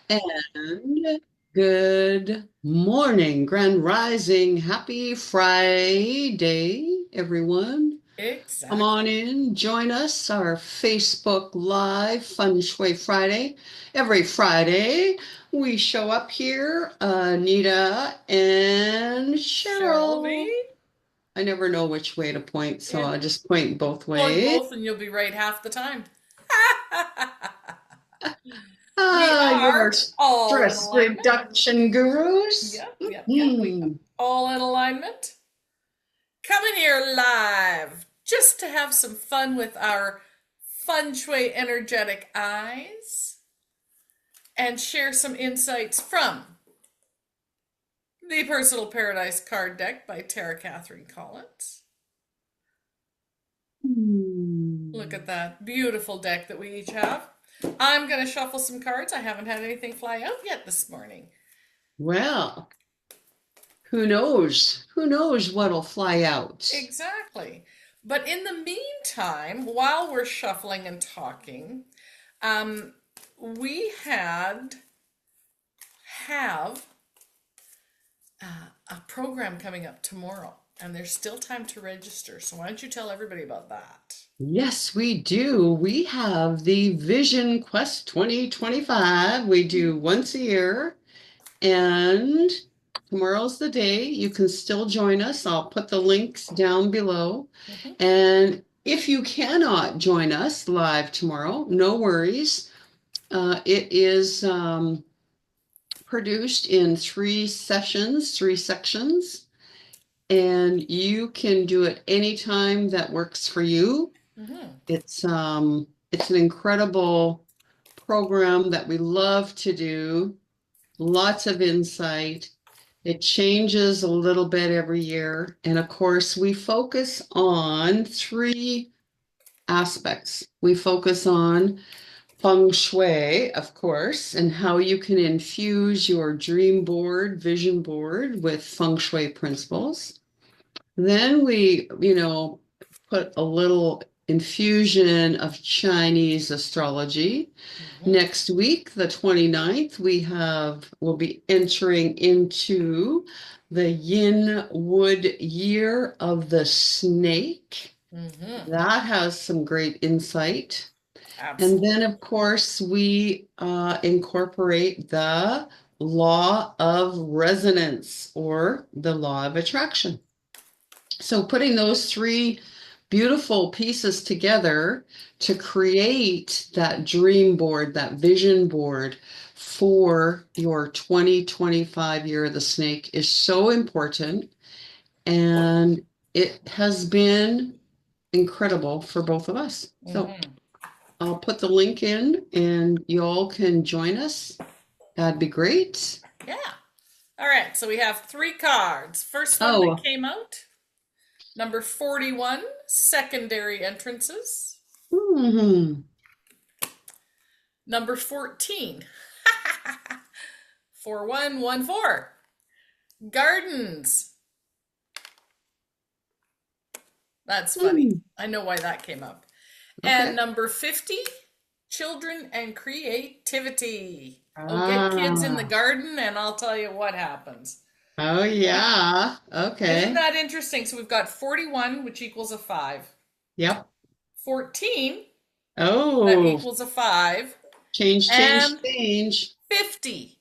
And good morning, Grand Rising. Happy Friday, everyone. Come on Exactly. in, join us, our Facebook Live Fun Shui Friday. Every Friday, we show up here, Anita and Cheryl Cheryl. me. I never know which way to point, so Yeah. I just point both Point ways. both and you'll be right half the time. We Ah, you're are all in stress alignment. reduction gurus. Yep, yep, yep. We are Hmm. all in alignment. Coming here live just to have some fun with our feng shui energetic eyes and share some insights from the Personal Paradise card deck by Tara Catherine Collins. Look Hmm. at that beautiful deck that we each have. I'm going to shuffle some cards. I haven't had anything fly out yet this morning. Well, who knows? Who knows what'll fly out? Exactly. But in the meantime, while we're shuffling and talking, um, we have a program coming up tomorrow, and there's still time to register. So why don't you tell everybody about that? Yes, we do. We have the Vision Quest 2025. We do once a year, and tomorrow's the day. You can still join us. I'll put the links down below. Mhm. And if you cannot join us live tomorrow, no worries. It is produced in three sections, and you can do it anytime that works for you. Mhm. It's an incredible program that we love to do. Lots of insight. It changes a little bit every year. And of course, we focus on three aspects. We focus on feng shui, of course, and how you can infuse your dream board, vision board with feng shui principles. Then we put a little infusion of Chinese astrology. Mhm. Next week, the 29th, we'll be entering into the Yin Wood Year of the Snake. Mhm. That has some great insight. And then, Absolutely. of course, we incorporate the law of resonance or the law of attraction. So, putting those three beautiful pieces together to create that dream board, that vision board for your 2025 year of the snake is so important. And it has been incredible for both of us. So, Mhm. I'll put the link in and you all can join us. That'd be great. Yeah. All right. So we have three cards. First one that Oh, came out, number 41, secondary entrances. hmm. Number 14, 4114, gardens. That's funny. Hmm. I know why that came up. And Okay. number 50, children and creativity. Oh, get kids in the Ah, garden, and I'll tell you what happens. oh yeah. Isn't Okay. that interesting? So we've got 41, which equals a 5, Yep. 14, that Oh, equals a 5, change, change, and change. 50,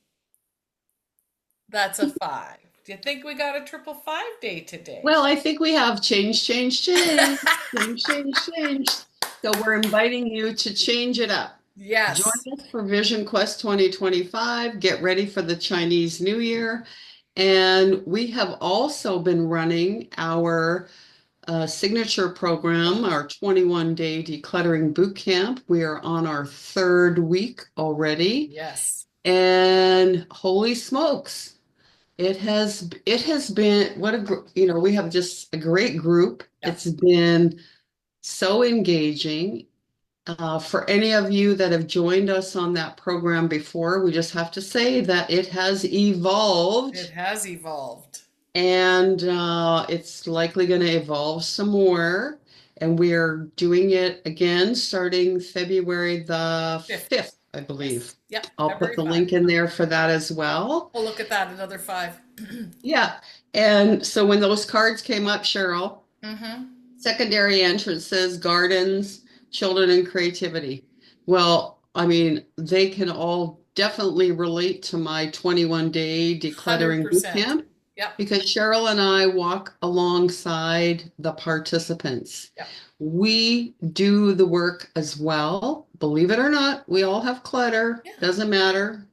that's a 5. Do you think we got a triple five day today? Well, I think we have change, change, change, change, change, change. So we're inviting you to change it up. Join Yes. us for Vision Quest 2025. Get ready for the Chinese New Year. And we have also been running our signature program, our 21-day decluttering boot camp. We are on our third week already. Yes. And holy smokes, it has been we have just a great group. Yeah. It's been so engaging. For any of you that have joined us on that program before, we just have to say that it has It evolved has evolved. and it's likely going to evolve some more. And we are doing it again starting February the 5th. 5th. I Yes. believe. Yep. I'll put February the 5. link in there for that as well. Oh, look at that. Another 5. Yeah. And so when those cards came up, Cheryl, Mm-hmm. secondary entrance says gardens, children, and creativity. Well, I mean, they can all definitely relate to my 21-day decluttering boot 100%. camp Yep. because Cheryl and I walk alongside the participants. Yep. We do the work as well. Believe it or not, we all have clutter. Yeah. Doesn't matter.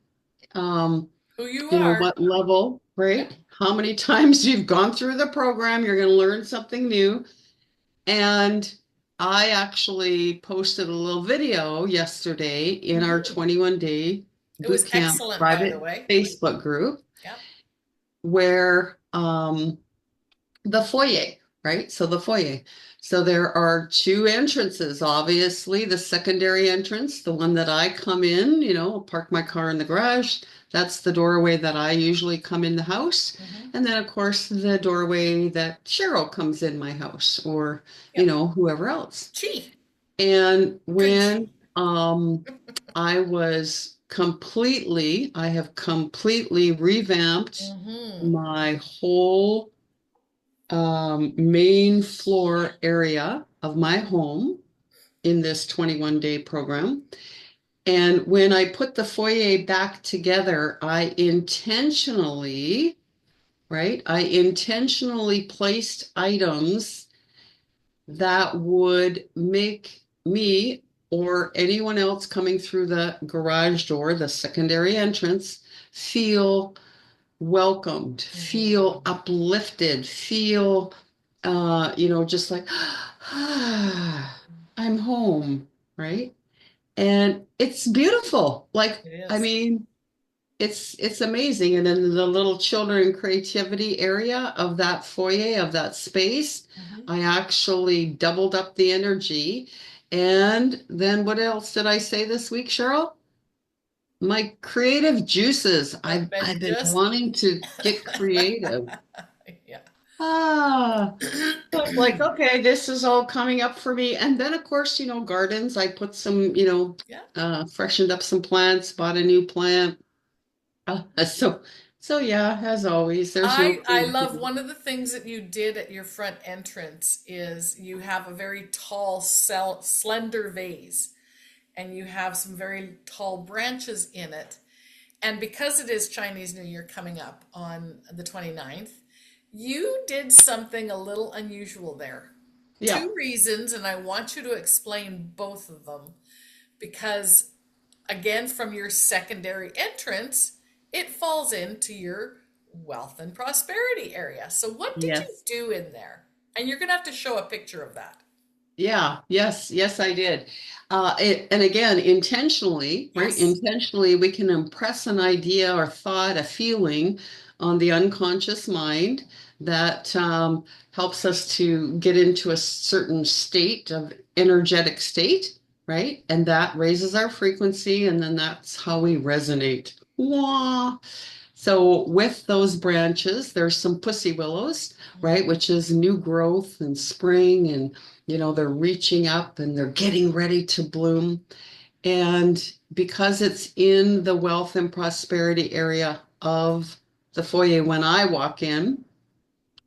Um, Who you you know, are. what level, Yep. right? How many times you've gone through the program, you're going to learn something new. And I actually posted a little video yesterday in our Mm-hmm. 21-day It was boot camp excellent, by the private way. Facebook group Yep. where the foyer, right? So the foyer. So there are two entrances, obviously, the secondary entrance, the one that I come in, park my car in the garage. That's the doorway that I usually come in the house. Mm-hmm. And then, of course, the doorway that Cheryl comes in my house or, Yep. whoever else. Chi. And Good when chi. I have completely revamped Mm-hmm. my whole main floor area of my home in this 21-day program. And when I put the foyer back together, I intentionally placed items that would make me or anyone else coming through the garage door, the secondary entrance, feel welcomed, Mm-hmm. feel uplifted, feel, just like, ah, I'm home, right? And it's beautiful. Like, It I is. mean, it's amazing. And then the little children creativity area of that foyer, of that space, Mm-hmm. I actually doubled up the energy. And then what else did I say this week, Cheryl? My creative juices. Have I've been been just. wanting to get creative. Yeah. Ah, so it's like, okay, this is all coming up for me. And then, of course, gardens. I put some, Yeah. freshened up some plants, bought a new plant. So yeah, as always, there's no I love creativity. one of the things that you did at your front entrance is you have a very tall, slender vase, and you have some very tall branches in it. And because it is Chinese New Year coming up on the 29th, you did something a little unusual there. Yeah. Two reasons, and I want you to explain both of them because, again, from your secondary entrance, it falls into your wealth and prosperity area. So, what did you Yes. do in there? And you're going to have to show a picture of that. Yeah, yes, I did. And again, intentionally, right? Yes. Intentionally, we can impress an idea or thought, a feeling on the unconscious mind that helps us to get into a certain state of energetic state, right? And that raises our frequency, and then that's how we resonate. Wah. So with those branches, there's some pussy willows, right, Mhm. which is new growth and spring, and they're reaching up and they're getting ready to bloom. And because it's in the wealth and prosperity area of the foyer when I walk in,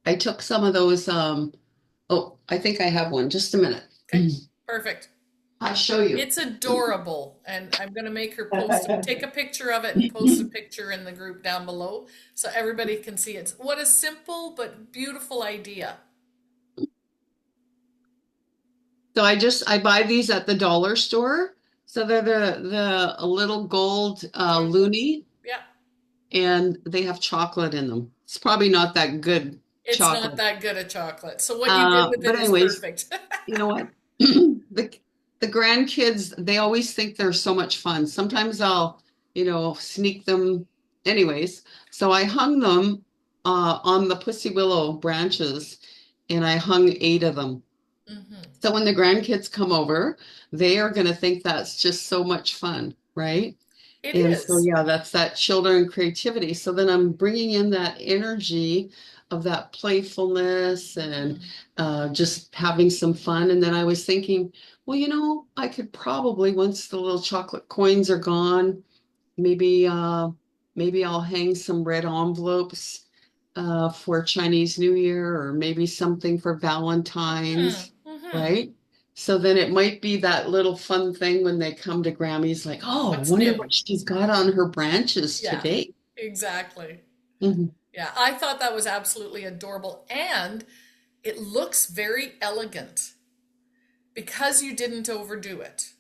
I took some of those. Oh, I think I have one. Just a minute. Okay. Perfect. I'll show you. It's adorable, and I'm going to make her take a picture of it and post a picture in the group down below so everybody can see it. What a simple but beautiful idea. So I buy these at the dollar store. So they're the a little gold Chocolate. loonie, Yeah. and they have chocolate in them. It's probably not that good It's not chocolate. that good a chocolate. So what you did with But it is anyways, perfect. you know what? The grandkids, they always think they're so much fun. Sometimes I'll, sneak them. Anyways, so I hung them on the pussy willow branches, and I hung 8 of them. Hmm. So when the grandkids come over, they are going to think that's just so much fun, right? It And so, is. yeah, that's that children creativity. So then I'm bringing in that energy of that playfulness and Hmm. just having some fun. And then I was thinking, well, I could probably, once the little chocolate coins are gone, maybe maybe I'll hang some red envelopes for Chinese New Year or maybe something for Hmm. Valentine's, Hmm. right? So then it might be that little fun thing when they come to Grammy's like, oh, What's wonder new? what she's got on her branches Yeah, today. exactly. Mhm. Yeah, I thought that was absolutely adorable. And it looks very elegant because you didn't overdo it.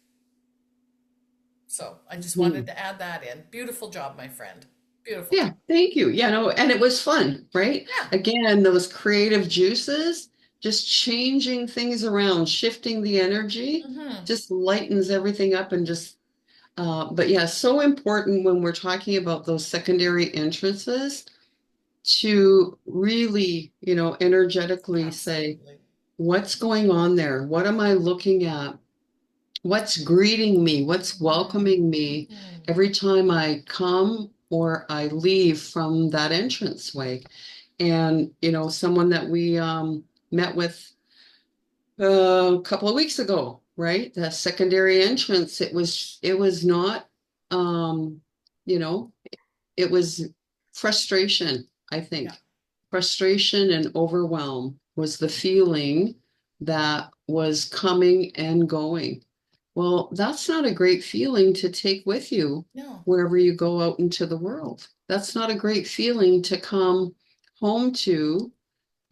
So I just wanted Mhm. to add that in. Beautiful job, my friend. Beautiful Yeah, job. thank you. Yeah, no, and it was fun, right? Yeah. Again, those creative juices, just changing things around, shifting the energy, Hmm. just lightens everything up and just but yeah, so important when we're talking about those secondary entrances to really, energetically say, Absolutely. what's going on there? What am I looking at? What's greeting me? What's Hmm. welcoming me Hmm. every time I come or I leave from that entranceway? And, someone that we met with a couple of weeks ago, right? The secondary entrance, it was not, um, you know, it was frustration, I Yeah. think. Frustration and overwhelm was the feeling that was coming and going. Well, that's not a great feeling to take with you No. wherever you go out into the world. That's not a great feeling to come home to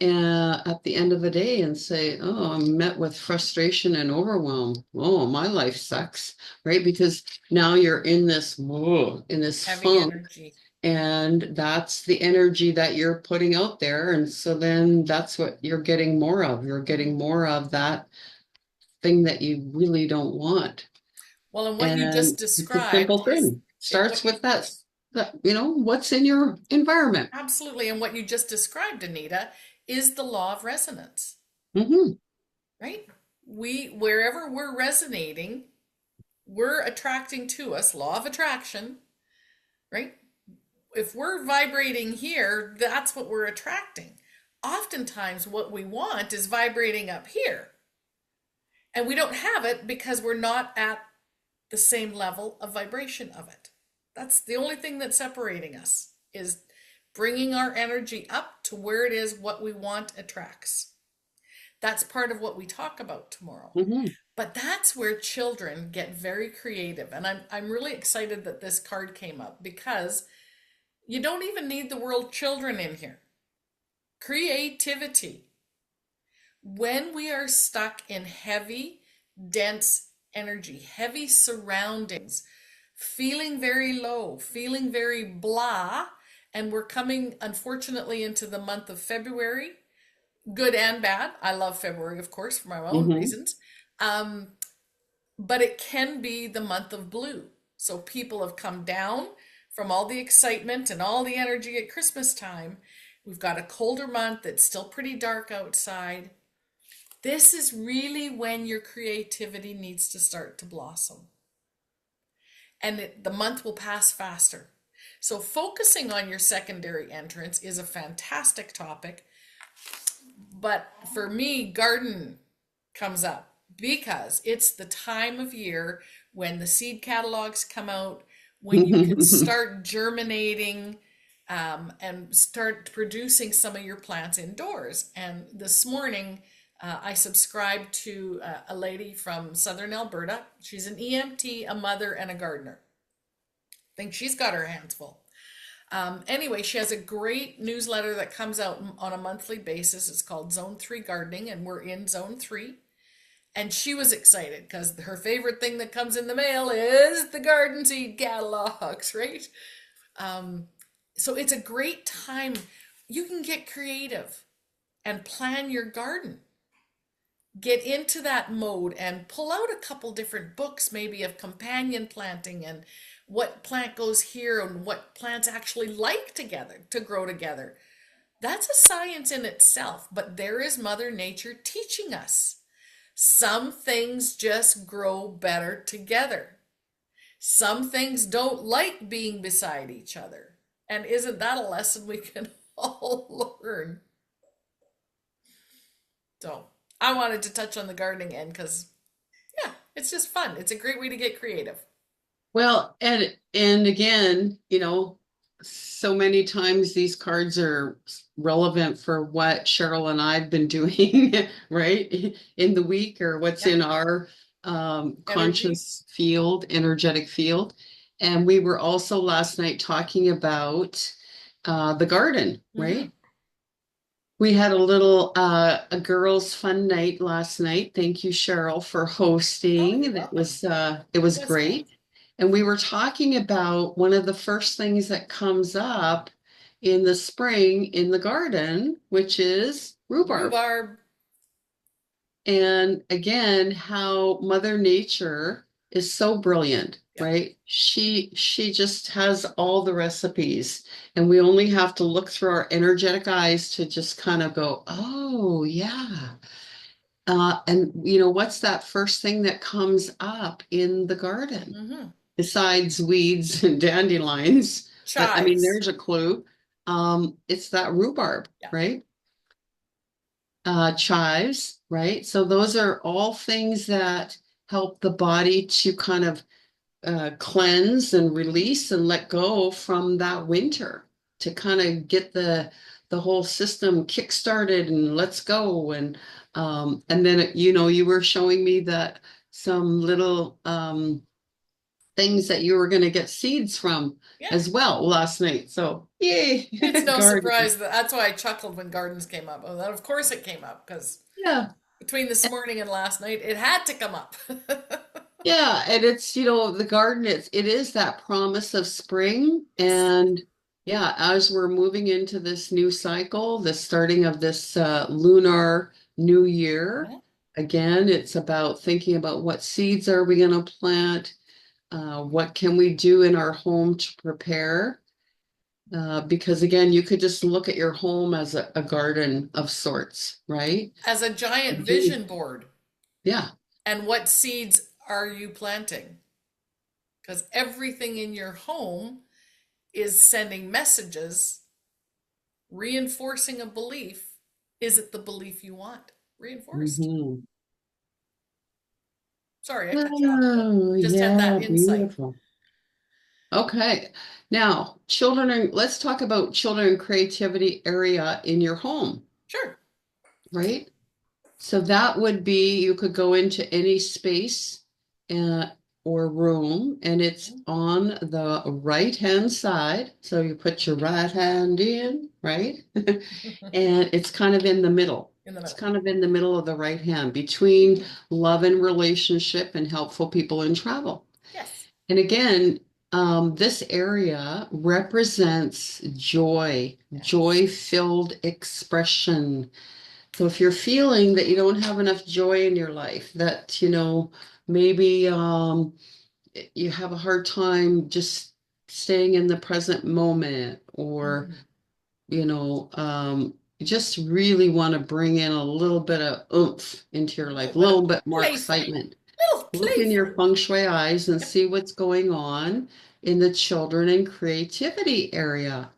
at the end of the day and say, "Oh, I'm met with frustration and overwhelm. Oh, my life sucks," right? Because now you're in this, whoa, in this Heavy funk, energy. and that's the energy that you're putting out there. And so then that's what you're getting more of. You're getting Hmm. more of that thing that you really don't want. Well, and what you just And it's a simple described is thing. Starts what you with what's in your environment. absolutely, and what you just described, Anita, is the law of resonance, Hmm. right? We, wherever we're resonating, we're attracting to us, law of attraction, right? If we're vibrating here, that's what we're attracting. Oftentimes, what we want is vibrating up here, and we don't have it because we're not at the same level of vibration of it. That's the only thing that's separating us is bringing our energy up to where it is what we want attracts. That's part of what we talk about tomorrow. Hmm. But that's where children get very creative. And I'm really excited that this card came up because you don't even need the word children in here. Creativity. When we are stuck in heavy, dense energy, heavy surroundings, feeling very low, feeling very blah, and we're coming, unfortunately, into the month of February, good and bad. I love February, of course, for my own Hmm. reasons. Um, but it can be the month of blue. So people have come down from all the excitement and all the energy at Christmas time. We've got a colder month. It's still pretty dark outside. This is really when your creativity needs to start to blossom. And the month will pass faster. So, focusing on your secondary entrance is a fantastic topic. But for me, garden comes up because it's the time of year when the seed catalogs come out, when you can start germinating and start producing some of your plants indoors. And this morning, I subscribed to a lady from Southern Alberta. She's an EMT, a mother, and a gardener. I think she's got her hands full. Anyway, she has a great newsletter that comes out on a monthly basis. It's called Zone 3 Gardening, and we're in Zone 3. And she was excited because her favorite thing that comes in the mail is the garden seed catalogs, right? Um, so it's a great time. You can get creative and plan your garden. Get into that mode and pull out a couple different books, maybe of companion planting and what plant goes here and what plants actually like together to grow together. That's a science in itself, but there is Mother Nature teaching us. Some things just grow better together. Some things don't like being beside each other. And isn't that a lesson we can all learn? So I wanted to touch on the gardening end because, yeah, It's just fun. It's a great way to get creative. Well, and again, so many times these cards are relevant for what Cheryl and I've been doing, right, in the week or what's Yeah. in our Energy. conscious field, energetic field. And we were also last night talking about the garden, Hmm. right? We had a little a girls' fun night last night. Thank you, Cheryl, for Oh, you're hosting. welcome. It It was was fun. great. And we were talking about one of the first things that comes up in the spring in the garden, which is rhubarb. Rhubarb. And again, how Mother Nature is so brilliant, Yep. right? She just has all the recipes, and we only have to look through our energetic eyes to just kind of go, oh yeah. And what's that first thing that comes up in the garden Hmm. besides weeds and dandelions? But I mean, Chives. there's a clue. It's that rhubarb, Yeah. right? Chives, right? So those are all things that help the body to kind of cleanse and Hmm. release and let go from that winter to kind of get the whole system kick-started and let's go. And then you were showing me that some little things that you were going to get seeds from Yeah. as well last night. So yay, It's no garden. surprise that's why I chuckled when gardens came up. Oh, that of course it came up because Yeah. between this morning and last night, it had to come up. Yeah, and it's, the garden, it is that promise of spring. Yes. And yeah, as we're moving into this new cycle, the starting of this lunar new year, Mhm. again, it's about thinking about what seeds are we going to plant, what can we do in our home to prepare. Because again, you could just look at your home as a garden of sorts, right? As a giant Mhm. vision board. Yeah. And what seeds are you planting? Because everything in your home is sending messages, reinforcing a belief. Is it the belief you want? Reinforced. Hmm. Sorry, I cut you off, but Oh, just had yeah, that insight. beautiful. Okay. Now, let's talk about children and creativity area in your home, Sure. right? So that would be you could go into any space uh, or room, and it's on the right-hand side. So you put your right hand in, right? And it's kind of in the middle. In the It's middle. kind of in the middle of the right hand between love and relationship and helpful people and travel. Yes. And again, this area represents joy, Yes. joy-filled expression. So if you're feeling that you don't have enough joy in your life, that, maybe you have a hard time just staying in the present moment, or, Mhm. you just really want to bring in a little bit of oomph into your A life, little a bit of little bit more playful. excitement. Little Look in playful. your feng shui eyes and Yep. see what's going on in the children and creativity area.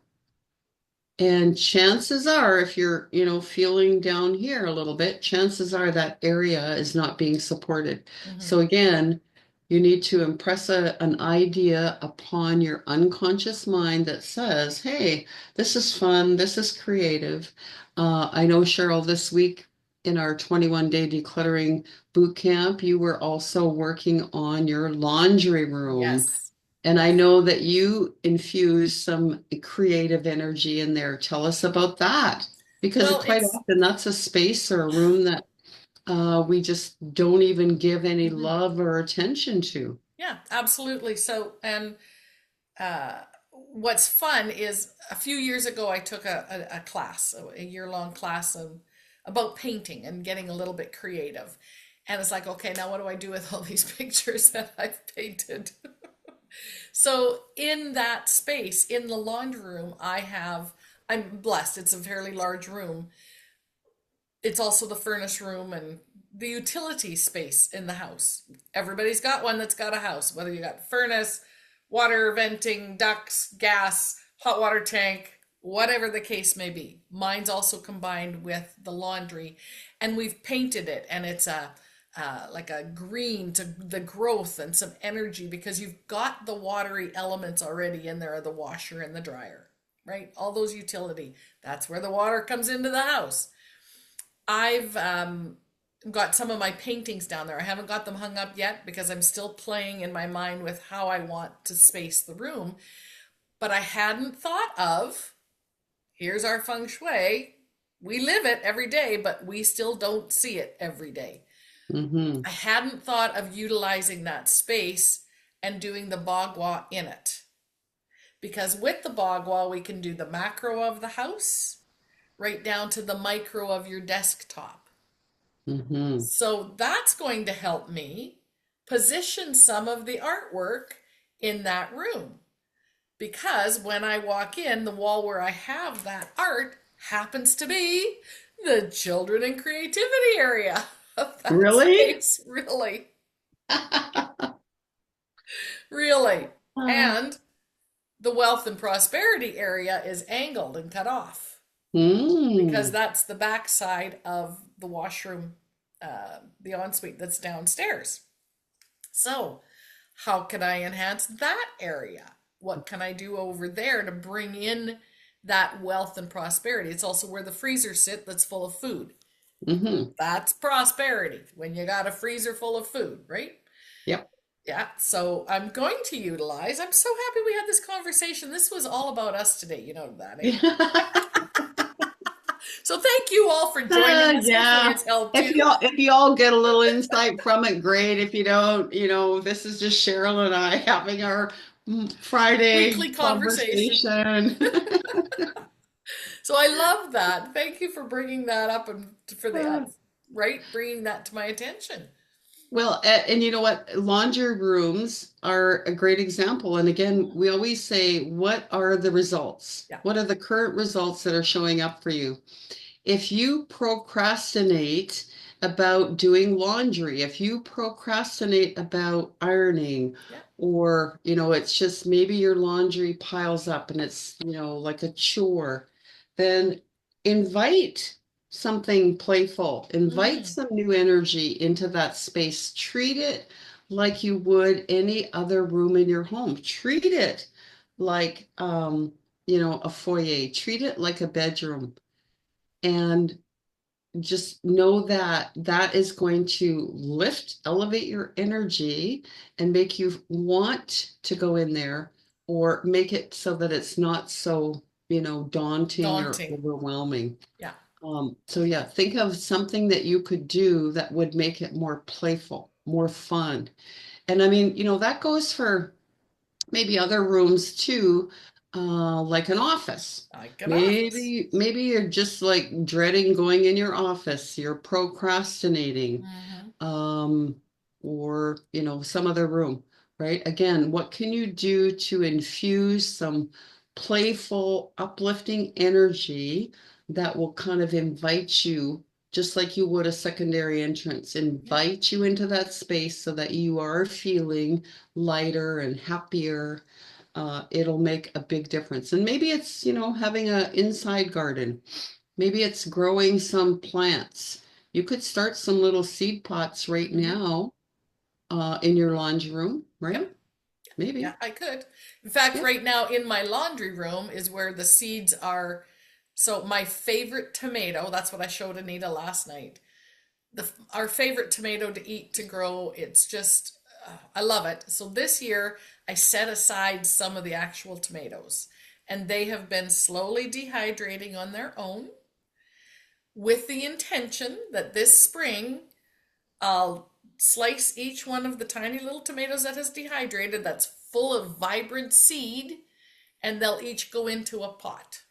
And chances are, if you're, feeling down here a little bit, chances are that area is not being supported. Hmm. So again, you need to impress an idea upon your unconscious mind that says, hey, this is fun, this is creative. I know, Cheryl, this week in our 21-day decluttering boot camp, you were also working on your laundry room. Yes. And I know that you infuse some creative energy in there. Tell us about that. Because Well, quite it's often that's a space or a room that we just don't even give any mhm. love or attention to. Yeah, absolutely. So, and what's fun is a few years ago I took a class, a year-long class about painting and getting a little bit creative. And it's like, okay, now what do I do with all these pictures that I've painted? So in that space, in the laundry room, I'm blessed. It's a fairly large room. It's also the furnace room and the utility space in the house. Everybody's got one that's got a house, whether you got furnace, water venting, ducts, gas, hot water tank, whatever the case may be. Mine's also combined with the laundry, and we've painted it, and it's like a green to the growth and some energy because you've got the watery elements already in there, the washer and the dryer, right? All those utility. That's where the water comes into the house. I've got some of my paintings down there. I haven't got them hung up yet because I'm still playing in my mind with how I want to space the room. But I hadn't thought of here's our feng shui. We live it every day, but we still don't see it every day. Mm-hmm. I hadn't thought of utilizing that space and doing the bagua in it. Because with the bagua, we can do the macro of the house right down to the micro of your desktop. Mm-hmm. So that's going to help me position some of the artwork in that room. Because when I walk in, the wall where I have that art happens to be the children and creativity area of that Really? space. Really, really. And the wealth and prosperity area is angled and cut off because Mm. that's the backside of the washroom, the ensuite that's downstairs. So, how can I enhance that area? What can I do over there to bring in that wealth and prosperity? It's also where the freezers sit that's full of food. Mm-hmm. That's prosperity when you got a freezer full of food, right? Yep. Yeah, so I'm going to utilize. I'm so happy we had this conversation. This was all about us today. You know that, eh? So thank you all for joining us. Hopefully Yeah. it's helped you. If you all get a little insight from it, great. If you don't, this is just Cheryl and I having our Friday Weekly conversation. conversation. So I love that. Thank you for bringing that up and for the right bringing that to my attention. Well, and you know what? Laundry rooms are a great example. And again, we always say, what are the results? Yeah. What are the current results that are showing up for you? If you procrastinate about doing laundry, if you procrastinate about ironing, Yeah. or, it's just maybe your laundry piles up and it's, like a chore, then invite something playful, invite Mm, some new energy into that space. Treat it like you would any other room in your home. Treat it like, a foyer. Treat it like a bedroom. And just know that that is going to elevate your energy and make you want to go in there or make it so that it's not so, daunting or daunting. overwhelming. Yeah. So yeah, think of something that you could do that would make it more playful, more fun. And I mean, that goes for maybe other rooms too, like an office. Like an office. Maybe you're just like dreading going in your office. You're procrastinating, Hmm. um, or some other room, right? Again, what can you do to infuse some playful, uplifting energy that will kind of invite you, just like you would a secondary entrance, Yeah. invite you into that space so that you are feeling lighter and happier. It'll make a big difference. And maybe it's, having an inside garden. Maybe it's growing some plants. You could start some little seed pots right Hmm. now in your laundry room, Yep. right? Yeah, Maybe. I could. In fact, Yep. right now in my laundry room is where the seeds are. So my favorite tomato, that's what I showed Anita last night. Our favorite tomato to eat to grow, it's just I love it. So this year I set aside some of the actual tomatoes and they have been slowly dehydrating on their own with the intention that this spring I'll slice each one of the tiny little tomatoes that has dehydrated that's full of vibrant seed and they'll each go into a pot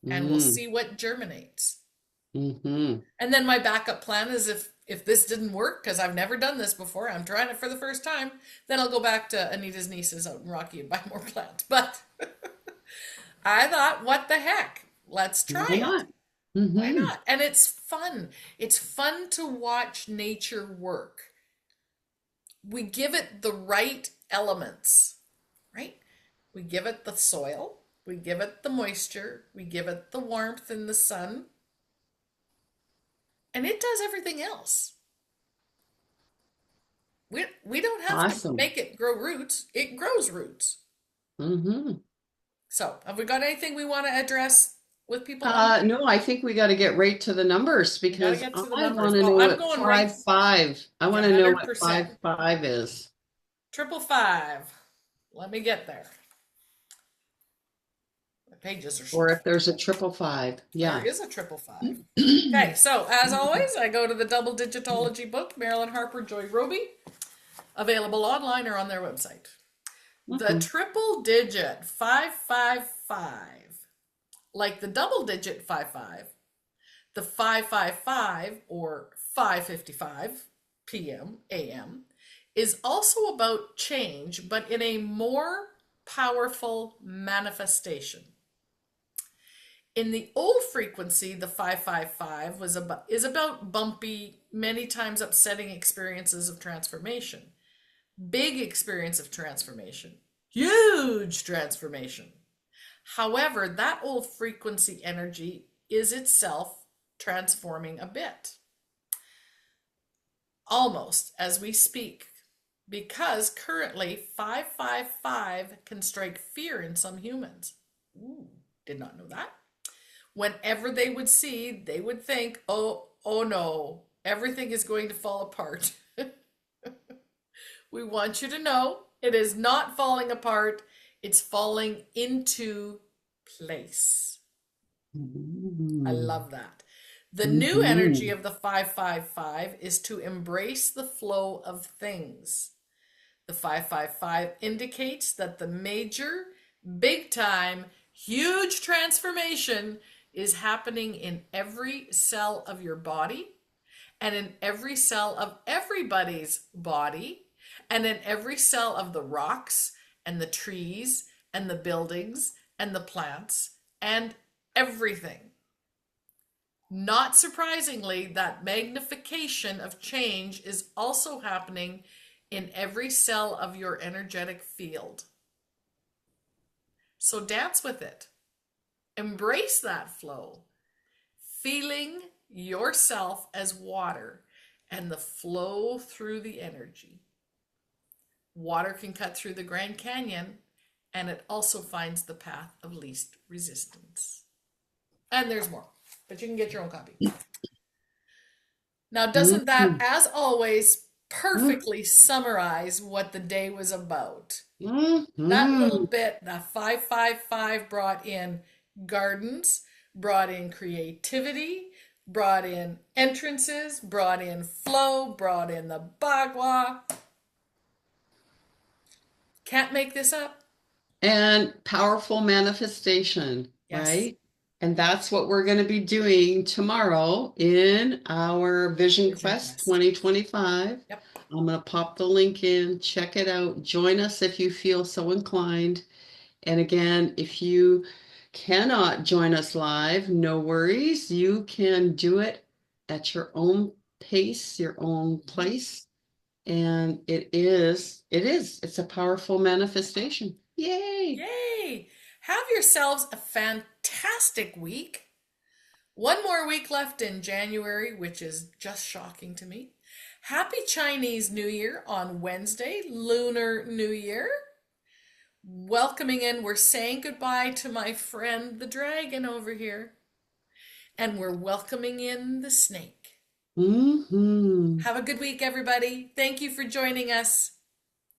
and we'll Mm, see what germinates. hmm. And then my backup plan is if this didn't work because I've never done this before, I'm trying it for the first time, then I'll go back to Anita's nieces out in Rocky and buy more plants. But I thought, what the heck? Let's try Why it. not? Why Hmm. not? And it's fun. It's fun to watch nature work. We give it the right elements, right? We give it the soil, we give it the moisture, we give it the warmth and the sun, and it does everything else. We don't have to Awesome. make it grow roots. It grows roots. Hmm. So, have we got anything we want to address with people on? No, I think we got to get right to the numbers We got to because get to the I want numbers. to Well, know I'm what going right. 5 5. I Yeah, want to know what 100%. 5 5 is, Triple five. Let me get there. The pages are so or if full. there's a triple five. There Yeah. is a triple five. Okay, so as always, I go to the Double Digitology book, Marilyn Harper, Joy Roby, available online or on their website. The Mhm. triple digit 555, like the double digit 55, the 555 or 5:55 p.m. a.m. is also about change, but in a more powerful manifestation. In the old frequency, the 555 is about bumpy, many times upsetting experiences of transformation. Big experience of transformation. Huge transformation. However, that old frequency energy is itself transforming a bit. Almost as we speak. Because currently 555 can strike fear in some humans. Ooh, did not know that. Whenever they would see, they would think, oh no, everything is going to fall apart. We want you to know it is not falling apart, it's falling into place. I Mhm. love that. The new energy Mhm. of the 555 is to embrace the flow of things. The 555 indicates that the major, big time, huge transformation is happening in every cell of your body and in every cell of everybody's body and in every cell of the rocks and the trees and the buildings and the plants and everything. Not surprisingly, that magnification of change is also happening in every cell of your energetic field. So dance with it. Embrace that flow, feeling yourself as water and the flow through the energy. Water can cut through the Grand Canyon, and it also finds the path of least resistance. And there's more, but you can get your own copy. Now, doesn't that, Mhm. as always, Mhm. perfectly summarize what the day was about? That little Mhm. bit, the 555 brought in gardens, brought in creativity, brought in entrances, brought in flow, brought in the bagua. Can't make this up. And powerful manifestation, Yes. right? And that's what we're going to be doing tomorrow in our Vision Vision Quest Quest. 2025. Yep. I'm going to pop the link in, check it out. Join us if you feel so inclined. And again, if you cannot join us live, no worries. You can do it at your own pace, your own Mhm. place. And it's a powerful manifestation. Yay! Yay! Have yourselves a fantastic week. One more week left in January, which is just shocking to me. Happy Chinese New Year on Wednesday, Lunar New Year. Welcoming in, we're saying goodbye to my friend the dragon over here, and we're welcoming in the snake. Hmm. Have a good week, everybody. Thank you for joining us.